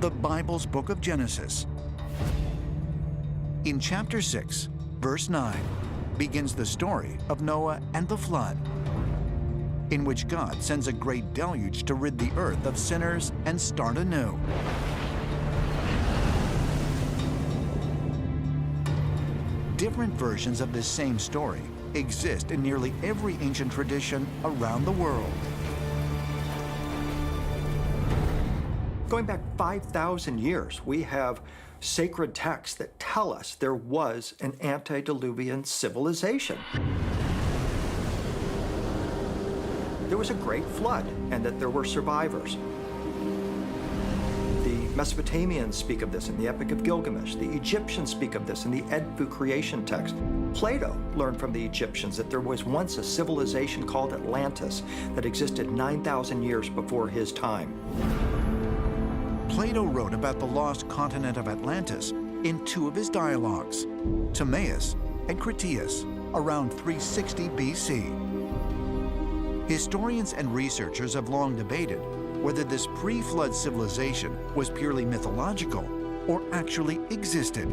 the Bible's book of Genesis. In chapter 6, verse 9, begins the story of Noah and the flood, in which God sends a great deluge to rid the earth of sinners and start anew. Different versions of this same story exist in nearly every ancient tradition around the world. Going back 5,000 years, we have sacred texts that tell us there was an antediluvian civilization. There was a great flood, and that there were survivors. The Mesopotamians speak of this in the Epic of Gilgamesh. The Egyptians speak of this in the Edfu creation text. Plato learned from the Egyptians that there was once a civilization called Atlantis that existed 9,000 years before his time. Plato wrote about the lost continent of Atlantis in two of his dialogues, Timaeus and Critias, around 360 BC. Historians and researchers have long debated whether this pre-flood civilization was purely mythological or actually existed.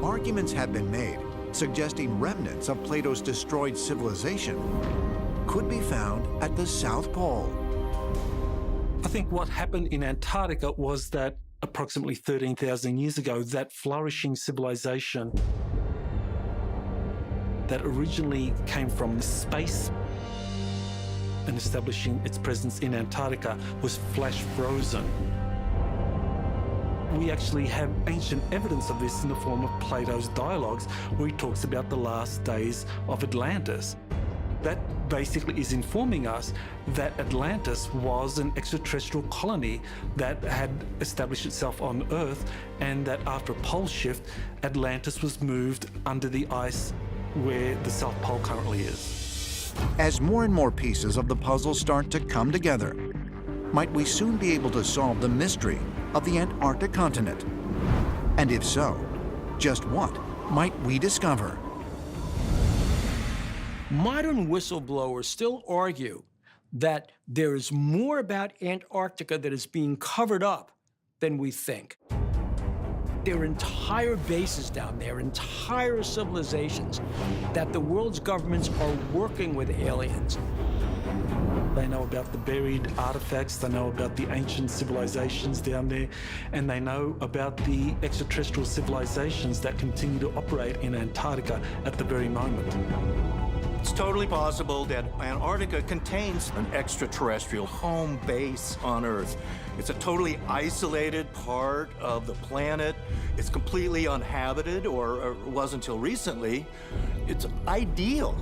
Arguments have been made suggesting remnants of Plato's destroyed civilization could be found at the South Pole. I think what happened in Antarctica was that approximately 13,000 years ago, that flourishing civilization that originally came from space and establishing its presence in Antarctica was flash frozen. We actually have ancient evidence of this in the form of Plato's dialogues, where he talks about the last days of Atlantis. That basically is informing us that Atlantis was an extraterrestrial colony that had established itself on Earth, and that after a pole shift, Atlantis was moved under the ice where the South Pole currently is. As more and more pieces of the puzzle start to come together, might we soon be able to solve the mystery of the Antarctic continent? And if so, just what might we discover? Modern whistleblowers still argue that there is more about Antarctica that is being covered up than we think. There are entire bases down there, entire civilizations, that the world's governments are working with aliens. They know about the buried artifacts, they know about the ancient civilizations down there, and they know about the extraterrestrial civilizations that continue to operate in Antarctica at the very moment. It's totally possible that Antarctica contains an extraterrestrial home base on Earth. It's a totally isolated part of the planet. It's completely uninhabited, or was until recently. It's ideal